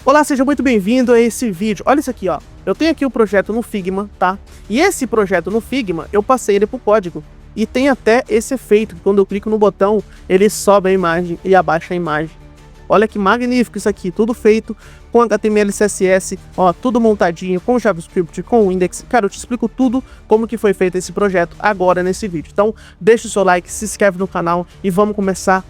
Olá, seja muito bem-vindo a esse vídeo. Olha isso aqui, ó. Eu tenho aqui o projeto no Figma, tá? E esse projeto no Figma, eu passei ele pro código. E tem até esse efeito, que quando eu clico no botão, ele sobe a imagem e abaixa a imagem. Olha que magnífico isso aqui, tudo feito com HTML, CSS, ó, tudo montadinho, com JavaScript, com index. Cara, eu te explico tudo como que foi feito esse projeto agora nesse vídeo. Então, deixa o seu like, se inscreve no canal e vamos começar.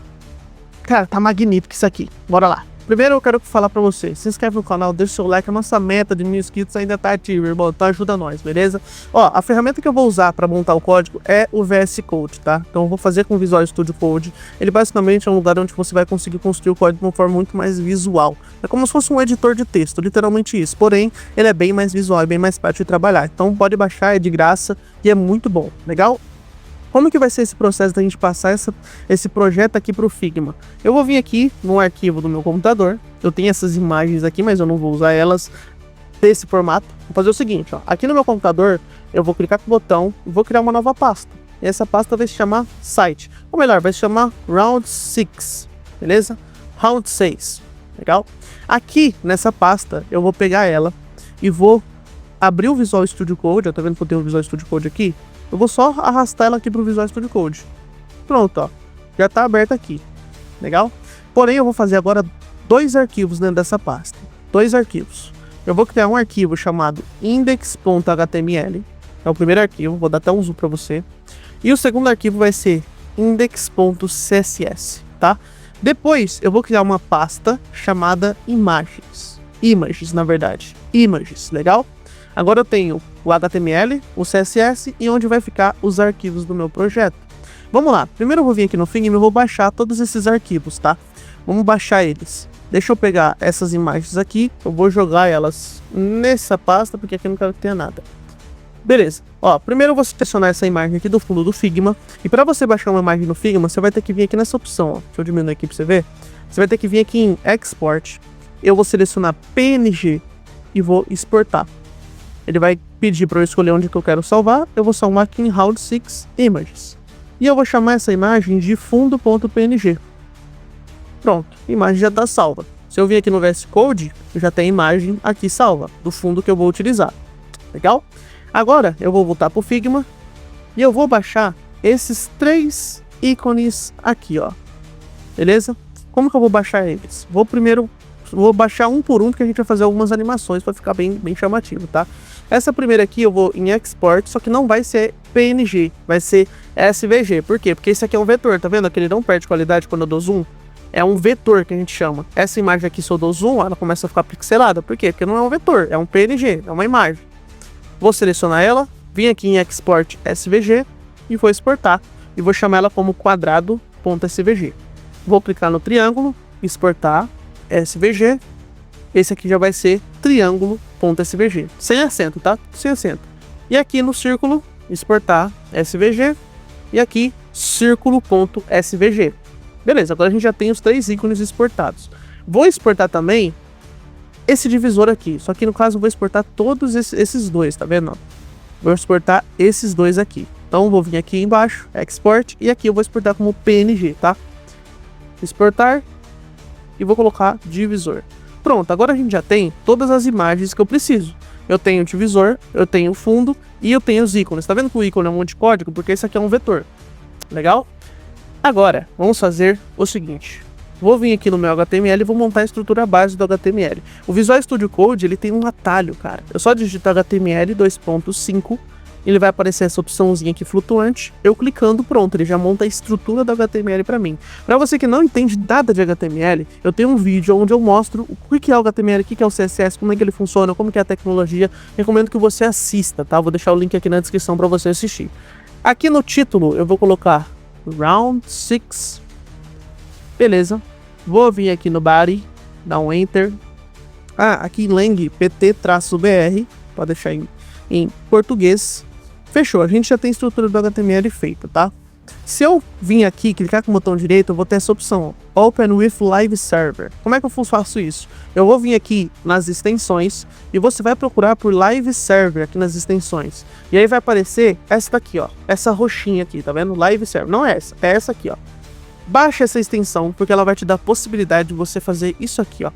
Cara, tá magnífico isso aqui. Bora lá. Primeiro eu quero falar pra você, se inscreve no canal, deixa o seu like, a nossa meta de 1000 inscritos ainda tá ativa, irmão, então ajuda nós, beleza? Ó, a ferramenta que eu vou usar pra montar o código é o VS Code, tá? Então eu vou fazer com o Visual Studio Code, ele basicamente é um lugar onde você vai conseguir construir o código de uma forma muito mais visual. É como se fosse um editor de texto, literalmente isso, porém, ele é bem mais visual, é bem mais prático de trabalhar, então pode baixar, é de graça e é muito bom, legal? Como que vai ser esse processo da gente passar esse projeto aqui para o Figma? Eu vou vir aqui no arquivo do meu computador, eu tenho essas imagens aqui, mas eu não vou usar elas desse formato. Vou fazer o seguinte, ó, aqui no meu computador, eu vou clicar com o botão e vou criar uma nova pasta. E essa pasta vai se chamar Site, ou melhor, vai se chamar Round 6, beleza? Round 6, legal? Aqui nessa pasta, eu vou pegar ela e vou abrir o Visual Studio Code, ó, tá vendo que eu tenho o Visual Studio Code aqui? Eu vou só arrastar ela aqui para o Visual Studio Code. Pronto, ó. Já está aberta aqui. Legal? Porém, eu vou fazer agora dois arquivos dentro dessa pasta. Dois arquivos. Eu vou criar um arquivo chamado index.html. É o primeiro arquivo. Vou dar até um zoom para você. E o segundo arquivo vai ser index.css, tá? Depois, eu vou criar uma pasta chamada imagens. Images, na verdade. Images, legal? Agora eu tenho o HTML, o CSS e onde vai ficar os arquivos do meu projeto. Vamos lá, primeiro eu vou vir aqui no Figma e vou baixar todos esses arquivos, tá? Vamos baixar eles. Deixa eu pegar essas imagens aqui, eu vou jogar elas nessa pasta, porque aqui eu não quero que tenha nada. Beleza, ó, primeiro eu vou selecionar essa imagem aqui do fundo do Figma. E para você baixar uma imagem no Figma, você vai ter que vir aqui nessa opção, ó. Deixa eu diminuir aqui para você ver. Você vai ter que vir aqui em Export. Eu vou selecionar PNG e vou exportar. Ele vai pedir para eu escolher onde que eu quero salvar. Eu vou salvar aqui em Round 6 Images. E eu vou chamar essa imagem de fundo.png. Pronto, a imagem já está salva. Se eu vir aqui no VS Code, já tem a imagem aqui salva, do fundo que eu vou utilizar. Legal? Agora eu vou voltar para o Figma e eu vou baixar esses três ícones aqui, ó. Beleza? Como que eu vou baixar eles? Vou baixar um por um, porque a gente vai fazer algumas animações para ficar bem chamativo, tá? Essa primeira aqui eu vou em Export, só que não vai ser PNG, vai ser SVG. Por quê? Porque esse aqui é um vetor, tá vendo? Que ele não perde qualidade quando eu dou zoom. É um vetor que a gente chama. Essa imagem aqui, se eu dou zoom, ela começa a ficar pixelada. Por quê? Porque não é um vetor, é um PNG, é uma imagem. Vou selecionar ela, vim aqui em Export SVG e vou exportar. E vou chamar ela como quadrado.svg. Vou clicar no triângulo, exportar SVG. Esse aqui já vai ser triângulo.svg. Sem acento, tá? Sem acento. E aqui no círculo, exportar SVG. E aqui, círculo.svg. Beleza, agora a gente já tem os três ícones exportados. Vou exportar também esse divisor aqui. Só que no caso eu vou exportar todos esses dois, tá vendo? Vou exportar esses dois aqui. Então vou vir aqui embaixo, Export. E aqui eu vou exportar como PNG, tá? Exportar. E vou colocar divisor. Pronto, agora a gente já tem todas as imagens que eu preciso. Eu tenho o divisor, eu tenho o fundo e eu tenho os ícones. Tá vendo que o ícone é um monte de código? Porque esse aqui é um vetor. Legal? Agora, vamos fazer o seguinte. Vou vir aqui no meu HTML e vou montar a estrutura base do HTML. O Visual Studio Code, ele tem um atalho, cara. Eu só digito HTML 2.5. Ele vai aparecer essa opçãozinha aqui flutuante. Eu clicando, pronto, ele já monta a estrutura do HTML para mim. Para você que não entende nada de HTML, eu tenho um vídeo onde eu mostro o que é o HTML, o que é o CSS, como é que ele funciona, como que é a tecnologia. Recomendo que você assista, tá? Vou deixar o link aqui na descrição para você assistir. Aqui no título eu vou colocar Round 6. Beleza. Vou vir aqui no body, dar um enter. Aqui em lang pt-br, pode deixar em português. Fechou, a gente já tem a estrutura do HTML feita, tá? Se eu vir aqui, clicar com o botão direito, eu vou ter essa opção, Open with Live Server. Como é que eu faço isso? Eu vou vir aqui nas extensões e você vai procurar por Live Server aqui nas extensões. E aí vai aparecer essa daqui, ó, essa roxinha aqui, tá vendo? Live Server, não é essa aqui, ó. Baixa essa extensão, porque ela vai te dar a possibilidade de você fazer isso aqui, ó.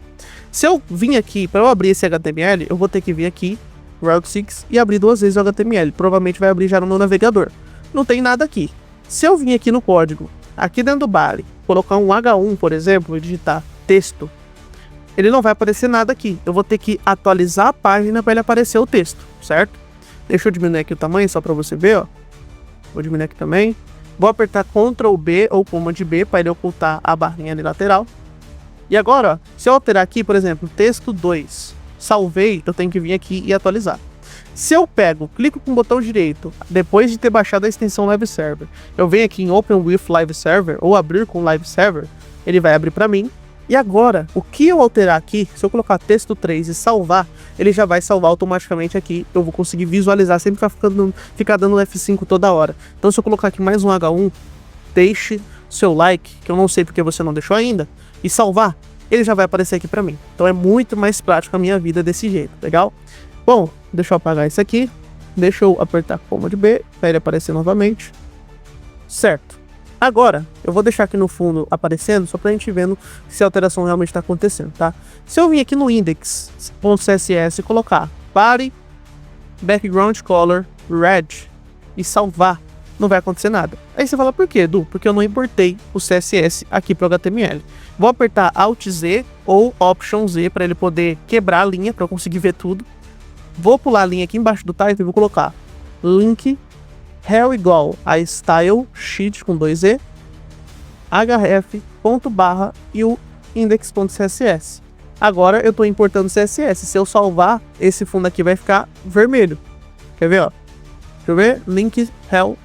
Se eu vim aqui, para eu abrir esse HTML, eu vou ter que vir aqui, Route 6, e abrir 2 vezes o HTML. Provavelmente vai abrir já no meu navegador. Não tem nada aqui. Se eu vim aqui no código, aqui dentro do body, colocar um H1, por exemplo, e digitar texto, ele não vai aparecer nada aqui. Eu vou ter que atualizar a página para ele aparecer o texto, certo? Deixa eu diminuir aqui o tamanho só para você ver, ó. Vou diminuir aqui também. Vou apertar Ctrl B ou Command B para ele ocultar a barrinha ali lateral. E agora, ó, se eu alterar aqui, por exemplo, texto 2, salvei, eu tenho que vir aqui e atualizar. Se eu pego, clico com o botão direito, depois de ter baixado a extensão Live Server, eu venho aqui em Open with Live Server ou abrir com Live Server, ele vai abrir para mim. E agora, o que eu alterar aqui, se eu colocar texto 3 e salvar, ele já vai salvar automaticamente aqui. Eu vou conseguir visualizar, sempre vai ficar dando F5 toda hora. Então se eu colocar aqui mais um H1, deixe seu like, que eu não sei porque você não deixou ainda, e salvar, ele já vai aparecer aqui pra mim. Então é muito mais prático a minha vida desse jeito, legal? Bom, deixa eu apagar isso aqui, deixa eu apertar Command B, para ele aparecer novamente. Certo. Agora, eu vou deixar aqui no fundo aparecendo, só pra gente vendo se a alteração realmente está acontecendo, tá? Se eu vir aqui no index.css e colocar body, background color, red e salvar, não vai acontecer nada. Aí você fala, por quê, Edu? Porque eu não importei o CSS aqui pro HTML. Vou apertar Alt Z ou Option Z para ele poder quebrar a linha, para eu conseguir ver tudo. Vou pular a linha aqui embaixo do title e vou colocar link rel igual a style sheet com 2 E, href, ponto barra e o index.css. Agora eu estou importando CSS. Se eu salvar, esse fundo aqui vai ficar vermelho. Quer ver, ó? Deixa eu ver. Link rel.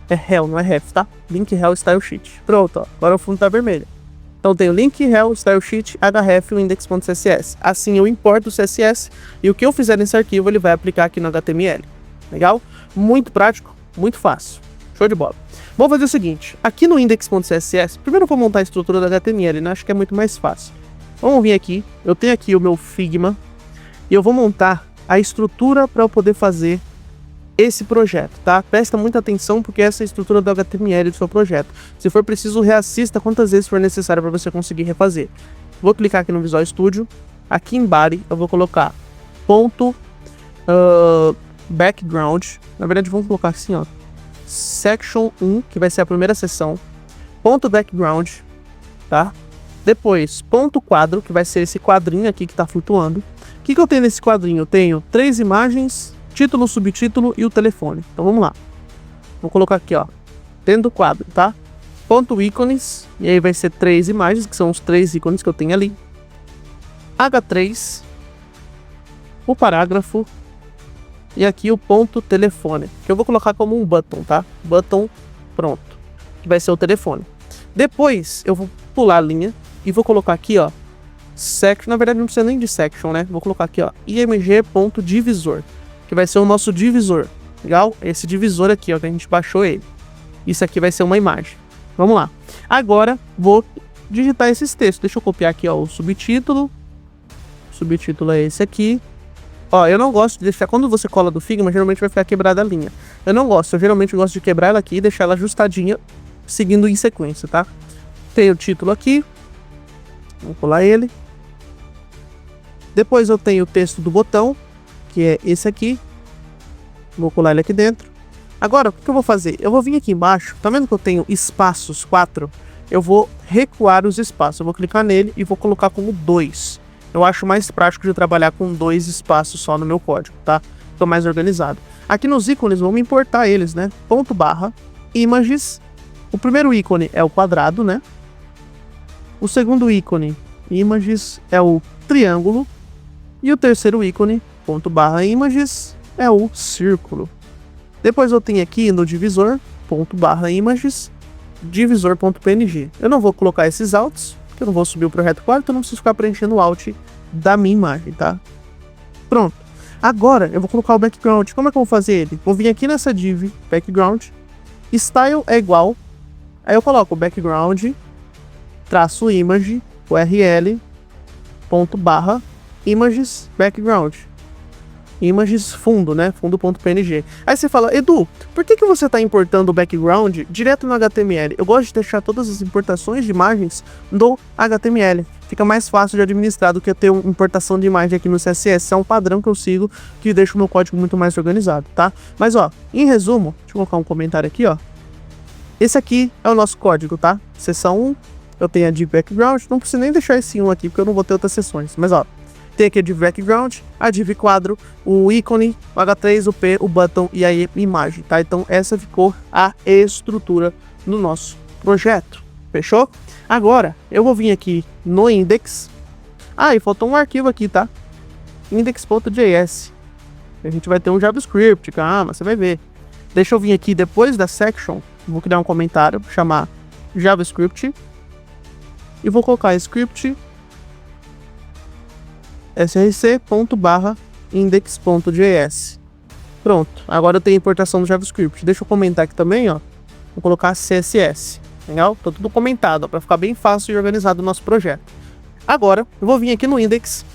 É rel, não é ref, tá? Link rel style sheet. Pronto, ó. Agora o fundo tá vermelho. Então tem o link rel style sheet, href e o index.css. Assim eu importo o CSS e o que eu fizer nesse arquivo ele vai aplicar aqui no HTML. Legal? Muito prático, muito fácil. Show de bola. Vamos fazer o seguinte, aqui no index.css, primeiro eu vou montar a estrutura do HTML, né? Acho que é muito mais fácil. Vamos vir aqui, eu tenho aqui o meu Figma e eu vou montar a estrutura para eu poder fazer esse projeto, tá? Presta muita atenção porque essa é a estrutura do HTML do seu projeto. Se for preciso, reassista quantas vezes for necessário para você conseguir refazer. Vou clicar aqui no Visual Studio, aqui em Body eu vou colocar ponto background, na verdade vamos colocar assim, ó, section 1, que vai ser a primeira seção, ponto background, tá? Depois, ponto quadro, que vai ser esse quadrinho aqui que tá flutuando. O que eu tenho nesse quadrinho? Eu tenho 3 imagens, título, subtítulo e o telefone. Então vamos lá. Vou colocar aqui, ó, dentro do quadro, tá? Ponto ícones, e aí vai ser 3 imagens, que são os 3 ícones que eu tenho ali. H3, o parágrafo, e aqui o ponto telefone, que eu vou colocar como um button, tá? Button, pronto, que vai ser o telefone. Depois eu vou pular a linha e vou colocar aqui, ó, section, na verdade não precisa nem de section, né? Vou colocar aqui, ó, img.divisor, que vai ser o nosso divisor, legal? Esse divisor aqui, ó, que a gente baixou ele. Isso aqui vai ser uma imagem. Vamos lá. Agora vou digitar esses textos. Deixa eu copiar aqui, ó, o subtítulo. O subtítulo é esse aqui. Ó, eu não gosto de deixar, quando você cola do Figma, geralmente vai ficar quebrada a linha. Eu não gosto, eu geralmente gosto de quebrar ela aqui e deixar ela ajustadinha, seguindo em sequência, tá? Tem o título aqui, vou colar ele. Depois eu tenho o texto do botão, que é esse aqui. Vou colar ele aqui dentro. Agora, o que eu vou fazer? Eu vou vir aqui embaixo, tá vendo que eu tenho espaços 4? Eu vou recuar os espaços, eu vou clicar nele e vou colocar como 2. Eu acho mais prático de trabalhar com 2 espaços só no meu código, tá? Tô mais organizado. Aqui nos ícones, vamos importar eles, né? Ponto barra, images. O primeiro ícone é o quadrado, né? O segundo ícone, images, é o triângulo. E o terceiro ícone, ponto barra, images, é o círculo. Depois eu tenho aqui no divisor, ponto barra, images, divisor.png. Eu não vou colocar esses altos, que eu não vou subir o projeto 4, então eu não preciso ficar preenchendo o alt da minha imagem, tá? Pronto. Agora eu vou colocar o background. Como é que eu vou fazer ele? Vou vir aqui nessa div, background, style é igual, aí eu coloco o background, traço image, url, ponto barra, images, background. images fundo, né? Fundo.png. Aí você fala, Edu, por que você está importando o background direto no HTML? Eu gosto de deixar todas as importações de imagens no HTML. Fica mais fácil de administrar do que ter uma importação de imagem aqui no CSS. É um padrão que eu sigo que deixa o meu código muito mais organizado, tá? Mas ó, em resumo, deixa eu colocar um comentário aqui, ó. Esse aqui é o nosso código, tá? Seção 1, eu tenho a div background, não preciso nem deixar esse 1 aqui porque eu não vou ter outras seções. Mas ó, tem aqui a div background, a div quadro, o ícone, o H3, o P, o button e a imagem, tá? Então essa ficou a estrutura do nosso projeto, fechou? Agora, eu vou vir aqui no index. Ah, e faltou um arquivo aqui, tá? Index.js. A gente vai ter um JavaScript, calma, você vai ver. Deixa eu vir aqui depois da section, vou criar um comentário, chamar JavaScript. E vou colocar script src.index.js. Pronto, agora eu tenho importação do JavaScript. Deixa eu comentar aqui também, ó. Vou colocar CSS. Legal? Tá tudo comentado, para ficar bem fácil e organizado o nosso projeto. Agora, eu vou vir aqui no index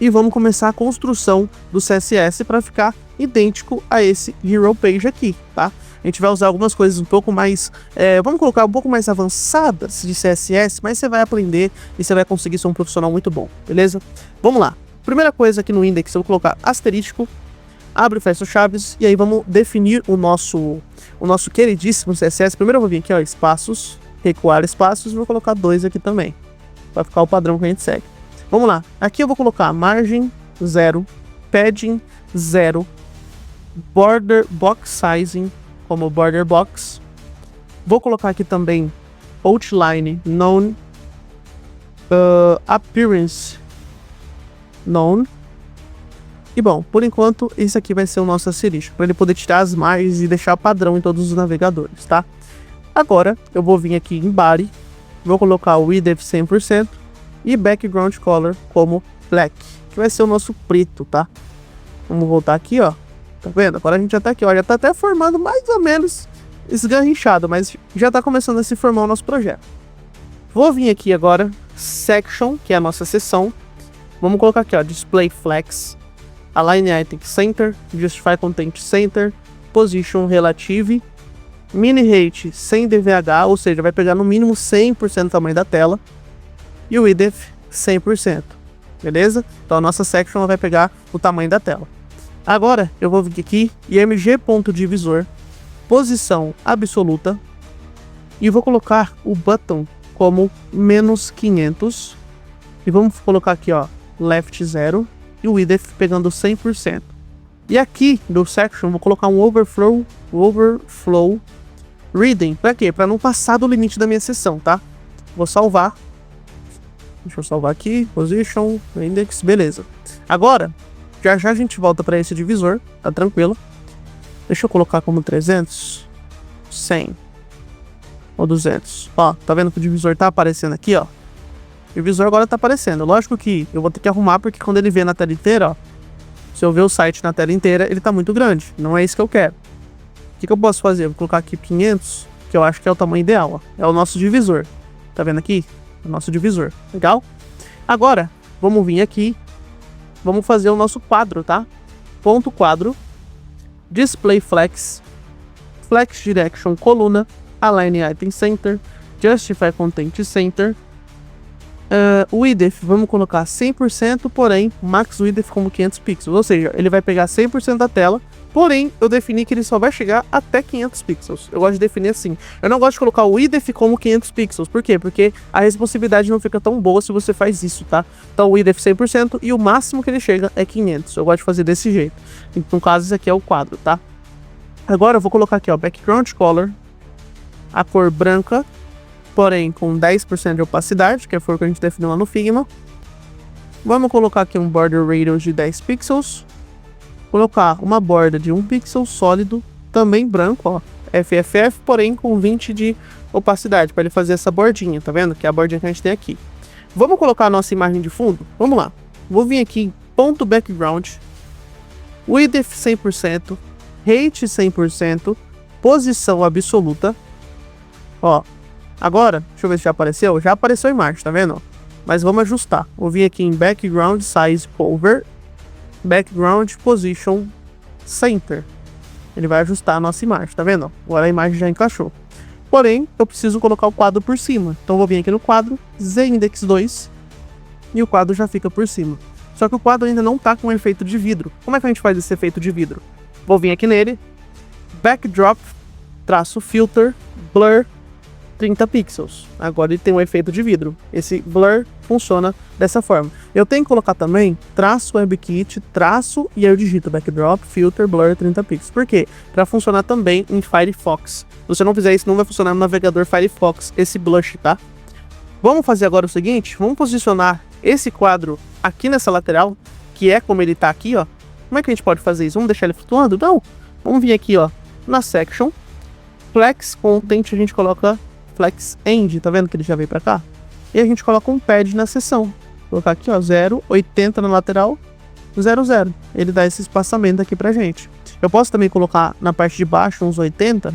e vamos começar a construção do CSS para ficar idêntico a esse hero page aqui, tá? A gente vai usar algumas coisas um pouco mais, vamos colocar um pouco mais avançadas de CSS, mas você vai aprender e você vai conseguir ser um profissional muito bom, beleza? Vamos lá. Primeira coisa aqui no index, eu vou colocar asterístico, abre e fecha chaves, e aí vamos definir o nosso queridíssimo CSS. Primeiro eu vou vir aqui, ó, espaços, recuar espaços, e vou colocar 2 aqui também, para ficar o padrão que a gente segue. Vamos lá. Aqui eu vou colocar margem 0, padding 0, border box sizing como border box. Vou colocar aqui também outline known, appearance known. E bom, por enquanto esse aqui vai ser o nosso asterisco, para ele poder tirar as margens e deixar padrão em todos os navegadores, tá? Agora eu vou vir aqui em body, vou colocar o width 100% e background color como black, que vai ser o nosso preto, tá? Vamos voltar aqui, ó. Tá vendo? Agora a gente já tá aqui, ó. Já tá até formando mais ou menos esgarrinchado, mas já tá começando a se formar o nosso projeto. Vou vir aqui agora, section, que é a nossa seção. Vamos colocar aqui, ó, display flex, align item center, justify content center, position relative, mini height sem DVH, ou seja, vai pegar no mínimo 100% do tamanho da tela, e o width 100%, beleza? Então a nossa section vai pegar o tamanho da tela. Agora eu vou vir aqui, img.divisor, posição absoluta, e vou colocar o button como -500, e vamos colocar aqui, ó, left 0, e o width pegando 100%. E aqui do section vou colocar um overflow reading, para quê? Para não passar do limite da minha seção, tá? Vou salvar. Deixa eu salvar aqui, position, index, beleza. Agora, já a gente volta para esse divisor, tá tranquilo. Deixa eu colocar como 300, 100 ou 200. Ó, tá vendo que o divisor tá aparecendo aqui, ó. O divisor agora tá aparecendo. Lógico que eu vou ter que arrumar, porque quando ele vê na tela inteira, ó, se eu ver o site na tela inteira, ele tá muito grande. Não é isso que eu quero. O que eu posso fazer? Eu vou colocar aqui 500, que eu acho que é o tamanho ideal, ó. É o nosso divisor. Tá vendo aqui? O nosso divisor. Legal? Agora, vamos vir aqui. Vamos fazer o nosso quadro, tá? Ponto quadro. Display flex. Flex direction coluna. Align item center. Justify content center. Width, vamos colocar 100%, porém, max width como 500 pixels. Ou seja, ele vai pegar 100% da tela. Porém, eu defini que ele só vai chegar até 500 pixels. Eu gosto de definir assim. Eu não gosto de colocar o width como 500 pixels. Por quê? Porque a responsividade não fica tão boa se você faz isso, tá? Então, o width 100% e o máximo que ele chega é 500. Eu gosto de fazer desse jeito. No caso, esse aqui é o quadro, tá? Agora, eu vou colocar aqui, ó, background color. A cor branca, porém com 10% de opacidade, que foi o que a gente definiu lá no Figma. Vamos colocar aqui um border radius de 10 pixels. Colocar uma borda de 1 pixel sólido, também branco, ó, FFF, porém com 20 de opacidade, para ele fazer essa bordinha, tá vendo? Que é a bordinha que a gente tem aqui. Vamos colocar a nossa imagem de fundo? Vamos lá. Vou vir aqui em ponto background, width 100%, height 100%, posição absoluta. Ó, agora, deixa eu ver se já apareceu. Já apareceu a imagem, tá vendo? Mas vamos ajustar. Vou vir aqui em background size over Background Position Center. Ele vai ajustar a nossa imagem, tá vendo? Agora a imagem já encaixou. Porém, eu preciso colocar o quadro por cima. Então eu vou vir aqui no quadro, Z-Index 2, e o quadro já fica por cima. Só que o quadro ainda não tá com efeito de vidro. Como é que a gente faz esse efeito de vidro? Vou vir aqui nele, Backdrop, traço Filter, Blur, 30 pixels. Agora ele tem um efeito de vidro. Esse blur funciona dessa forma. Eu tenho que colocar também traço WebKit, traço e aí eu digito Backdrop, Filter, Blur, 30 pixels. Por quê? Para funcionar também em Firefox. Se você não fizer isso, não vai funcionar no navegador Firefox, esse blush, tá? Vamos fazer agora o seguinte, vamos posicionar esse quadro aqui nessa lateral, que é como ele tá aqui, ó. Como é que a gente pode fazer isso? Vamos deixar ele flutuando? Não. Vamos vir aqui, ó, na Section, Flex Content, a gente coloca Flex End, tá vendo que ele já veio pra cá? E a gente coloca um pad na seção. Vou colocar aqui, ó, 0, 80 na lateral, 0, 0. Ele dá esse espaçamento aqui pra gente. Eu posso também colocar na parte de baixo uns 80,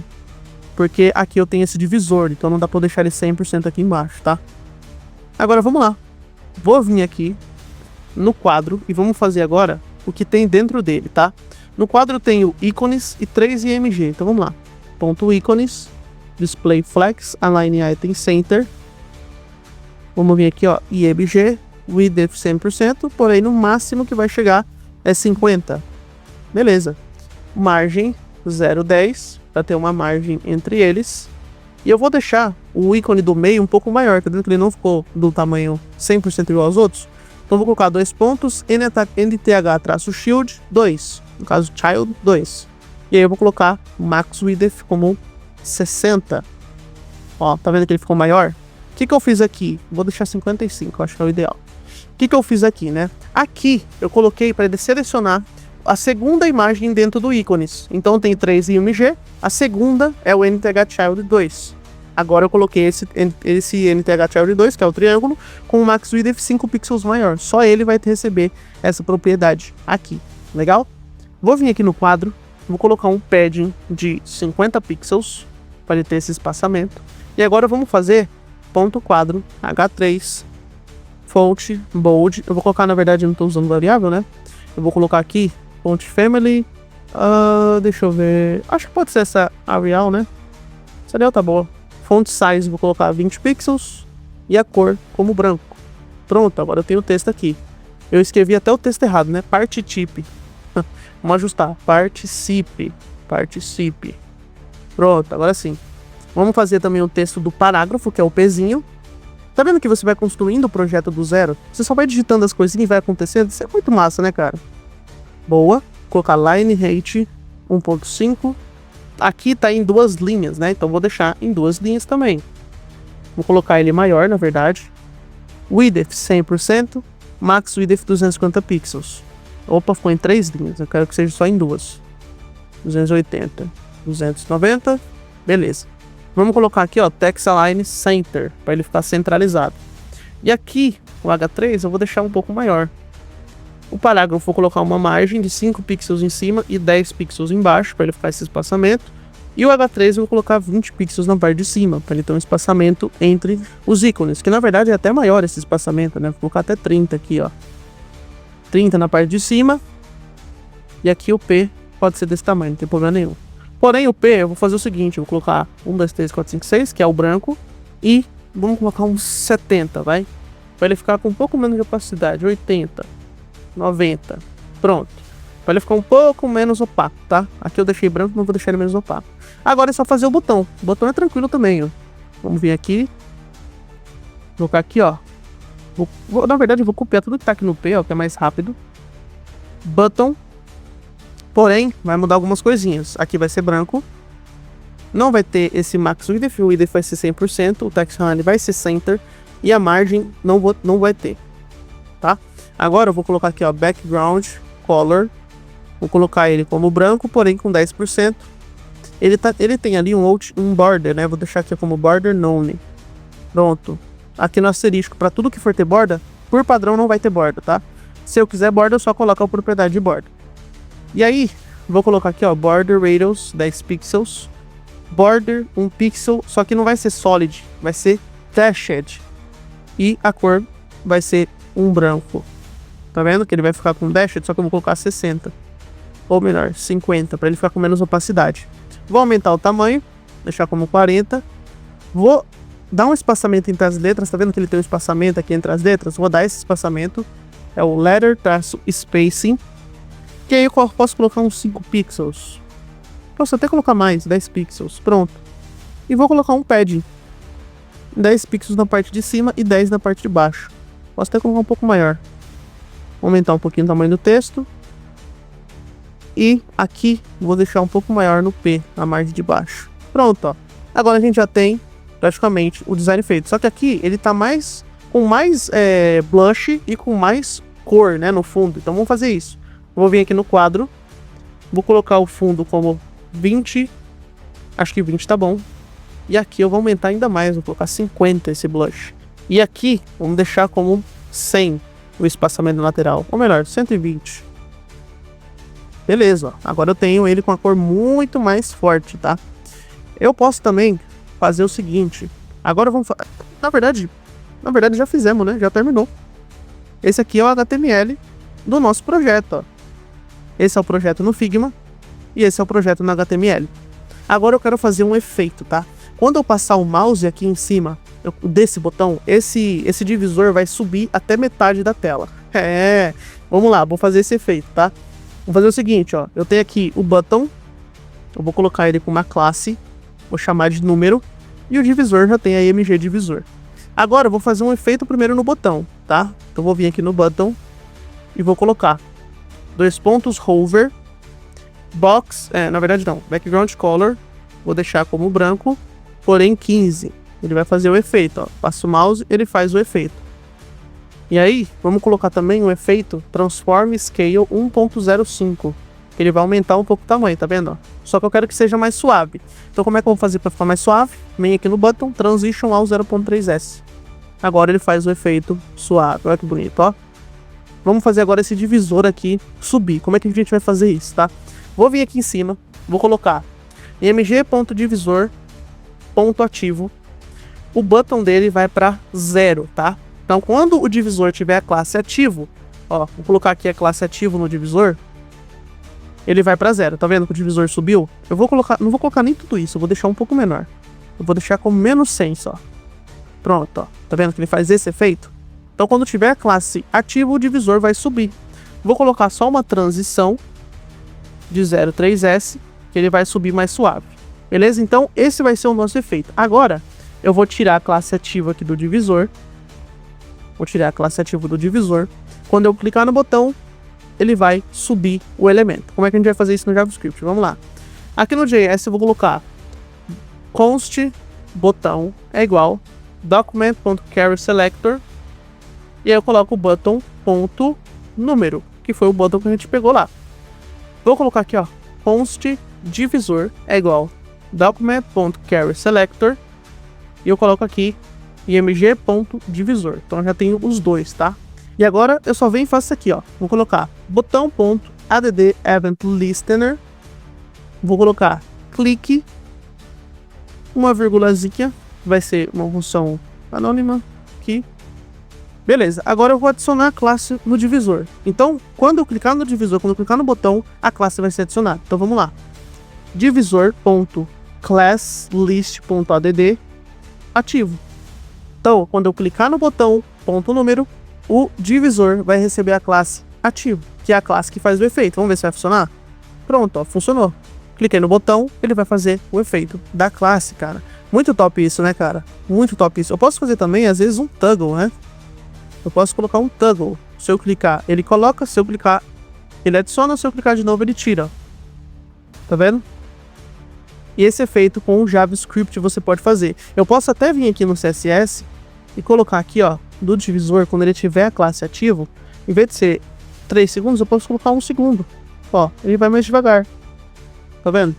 porque aqui eu tenho esse divisor, então não dá pra eu deixar ele 100% aqui embaixo, tá? Agora vamos lá. Vou vir aqui no quadro e vamos fazer agora o que tem dentro dele, tá? No quadro eu tenho ícones e 3 IMG, então vamos lá. Ponto ícones, Display Flex, Align Item Center. Vamos vir aqui, ó, IMG, Width 100%, porém no máximo que vai chegar é 50. Beleza. Margem 0,10, para ter uma margem entre eles. E eu vou deixar o ícone do meio um pouco maior, tá vendo que ele não ficou do tamanho 100% igual aos outros? Então eu vou colocar 2 pontos, NTH-Shield 2, no caso Child 2. E aí eu vou colocar Max Width como 60. Ó, tá vendo que ele ficou maior? O que eu fiz aqui? Vou deixar 55, acho que é o ideal. O que eu fiz aqui, né? Aqui eu coloquei para ele selecionar a segunda imagem dentro do ícones. Então tem 3 IMG, a segunda é o NTH Child 2. Agora eu coloquei esse NTH Child 2, que é o triângulo, com o Max Width 5 pixels maior. Só ele vai receber essa propriedade aqui. Legal? Vou vir aqui no quadro, vou colocar um padding de 50 pixels para ele ter esse espaçamento. E agora vamos fazer ponto quadro H3 font bold. Eu vou colocar, na verdade, eu não estou usando variável, né? Eu vou colocar aqui font family. Deixa eu ver. Acho que pode ser essa Arial, né? Essa Arial tá boa. Font size, vou colocar 20 pixels. E a cor como branco. Pronto, agora eu tenho o texto aqui. Eu escrevi até o texto errado, né? Participe. Vamos ajustar. Participe. Pronto, agora sim. Vamos fazer também o texto do parágrafo, que é o Pzinho. Tá vendo que você vai construindo o projeto do zero? Você só vai digitando as coisinhas e vai acontecendo. Isso é muito massa, né, cara? Boa. Vou colocar line height 1.5. Aqui tá em 2 linhas, né? Então vou deixar em 2 linhas também. Vou colocar ele maior, na verdade. Width 100%. Max Width 250 pixels. Opa, ficou em 3 linhas. Eu quero que seja só em 2. 280. 290. Beleza. Vamos colocar aqui, ó, Text Align Center, para ele ficar centralizado. E aqui, o H3, eu vou deixar um pouco maior. O parágrafo, vou colocar uma margem de 5 pixels em cima e 10 pixels embaixo, para ele ficar esse espaçamento. E o H3 eu vou colocar 20 pixels na parte de cima, para ele ter um espaçamento entre os ícones, que na verdade é até maior esse espaçamento, né? Vou colocar até 30 aqui, ó. 30 na parte de cima. E aqui o P pode ser desse tamanho, não tem problema nenhum. Porém, o P, eu vou fazer o seguinte, eu vou colocar 1, 2, 3, 4, 5, 6, que é o branco, e vamos colocar uns 70, vai? Para ele ficar com um pouco menos de opacidade, 80, 90, pronto. Para ele ficar um pouco menos opaco, tá? Aqui eu deixei branco, não vou deixar ele menos opaco. Agora é só fazer o botão. O botão é tranquilo também, ó. Vamos vir aqui. Vou colocar aqui, ó. Na verdade, eu vou copiar tudo que tá aqui no P, ó, que é mais rápido. Button. Porém, vai mudar algumas coisinhas. Aqui vai ser branco. Não vai ter esse Max Width. O Width vai ser 100%. O Text Align vai ser Center. E a margem não vai ter. Tá? Agora eu vou colocar aqui, ó, Background Color. Vou colocar ele como branco, porém com 10%. Ele tem ali um border, né? Vou deixar aqui como border none. Pronto. Aqui no asterisco, para tudo que for ter borda, por padrão não vai ter borda, tá? Se eu quiser borda, eu só coloco a propriedade de borda. E aí, vou colocar aqui, ó, border radius 10 pixels, border 1 pixel, só que não vai ser solid, vai ser dashed. E a cor vai ser um branco. Tá vendo que ele vai ficar com dashed, só que eu vou colocar 60. Ou melhor, 50, para ele ficar com menos opacidade. Vou aumentar o tamanho, deixar como 40. Vou dar um espaçamento entre as letras, tá vendo que ele tem um espaçamento aqui entre as letras? Vou dar esse espaçamento, é o letter-spacing, que aí eu posso colocar uns 5 pixels. Posso até colocar mais, 10 pixels, pronto. E vou colocar um padding, 10 pixels na parte de cima e 10 na parte de baixo. Posso até colocar um pouco maior. Vou aumentar um pouquinho o tamanho do texto. E aqui vou deixar um pouco maior no P, na margem de baixo. Pronto, ó. Agora a gente já tem praticamente o design feito. Só que aqui ele tá com mais blush e com mais cor, né, no fundo. Então vamos fazer isso. Vou vir aqui no quadro. Vou colocar o fundo como 20. Acho que 20 tá bom. E aqui eu vou aumentar ainda mais. Vou colocar 50 esse blush. E aqui vamos deixar como 100 o espaçamento lateral. Ou melhor, 120. Beleza, ó. Agora eu tenho ele com a cor muito mais forte, tá? Eu posso também fazer o seguinte. Agora vamos... Na verdade já fizemos, né? Já terminou. Esse aqui é o HTML do nosso projeto, ó. Esse é o projeto no Figma. E esse é o projeto no HTML. Agora eu quero fazer um efeito, tá? Quando eu passar o mouse aqui em cima desse botão, esse divisor vai subir até metade da tela. Vamos lá, vou fazer esse efeito, tá? Vou fazer o seguinte, ó. Eu tenho aqui o button. Eu vou colocar ele com uma classe. Vou chamar de número. E o divisor já tem a img divisor. Agora eu vou fazer um efeito primeiro no botão, tá? Então eu vou vir aqui no button. E vou colocar 2 pontos hover. Box. Na verdade não. Background color. Vou deixar como branco. Porém 15. Ele vai fazer o efeito, ó. Passo o mouse, ele faz o efeito. E aí, vamos colocar também um efeito Transform Scale 1.05. Ele vai aumentar um pouco o tamanho, tá vendo? Ó? Só que eu quero que seja mais suave. Então como é que eu vou fazer para ficar mais suave? Vem aqui no button, Transition ao 0.3S. Agora ele faz o efeito suave. Olha que bonito, ó. Vamos fazer agora esse divisor aqui subir. Como é que a gente vai fazer isso, tá? Vou vir aqui em cima, vou colocar img.divisor.ativo. O button dele vai para 0, tá? Então, quando o divisor tiver a classe ativo, ó, vou colocar aqui a classe ativo no divisor, ele vai para 0. Tá vendo que o divisor subiu? Eu vou colocar, não vou colocar nem tudo isso, eu vou deixar um pouco menor. Eu vou deixar como menos 100 só. Pronto, ó. Tá vendo que ele faz esse efeito? Então, quando tiver a classe ativo, o divisor vai subir. Vou colocar só uma transição de 0.3S, que ele vai subir mais suave. Beleza? Então, esse vai ser o nosso efeito. Agora, eu vou tirar a classe ativa aqui do divisor. Vou tirar a classe ativa do divisor. Quando eu clicar no botão, ele vai subir o elemento. Como é que a gente vai fazer isso no JavaScript? Vamos lá. Aqui no JS eu vou colocar const botão é igual document.carrySelector e aí eu coloco o button.número, que foi o botão que a gente pegou lá. Vou colocar aqui, ó, const divisor é igual document.carrySelector e eu coloco aqui img.divisor. Então eu já tenho os dois, tá? E agora eu só venho e faço isso aqui, ó. Vou colocar botão.add_event_listener. Vou colocar clique, uma vírgulazinha, vai ser uma função anônima aqui. Beleza, agora eu vou adicionar a classe no divisor. Então, quando eu clicar no divisor, quando eu clicar no botão, a classe vai ser adicionada. Então vamos lá. Divisor.classList.add ativo. Então, quando eu clicar no botão ponto número, o divisor vai receber a classe ativo, que é a classe que faz o efeito. Vamos ver se vai funcionar? Pronto, ó, funcionou. Cliquei no botão, ele vai fazer o efeito da classe, cara. Muito top isso, né, cara? Muito top isso. Eu posso fazer também, às vezes, um toggle, né? Eu posso colocar um toggle. Se eu clicar, ele coloca. Se eu clicar, ele adiciona. Se eu clicar de novo, ele tira. Tá vendo? E esse efeito com o JavaScript você pode fazer. Eu posso até vir aqui no CSS e colocar aqui, ó, do divisor, quando ele tiver a classe ativo, em vez de ser 3 segundos, eu posso colocar 1 segundo. Ó, ele vai mais devagar. Tá vendo?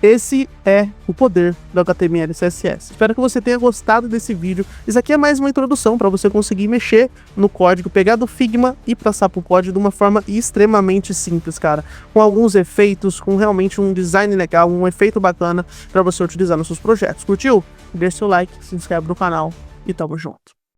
Esse é o poder do HTML e CSS. Espero que você tenha gostado desse vídeo. Isso aqui é mais uma introdução para você conseguir mexer no código, pegar do Figma e passar para o código de uma forma extremamente simples, cara. Com alguns efeitos, com realmente um design legal, um efeito bacana para você utilizar nos seus projetos. Curtiu? Deixe seu like, se inscreve no canal e tamo junto.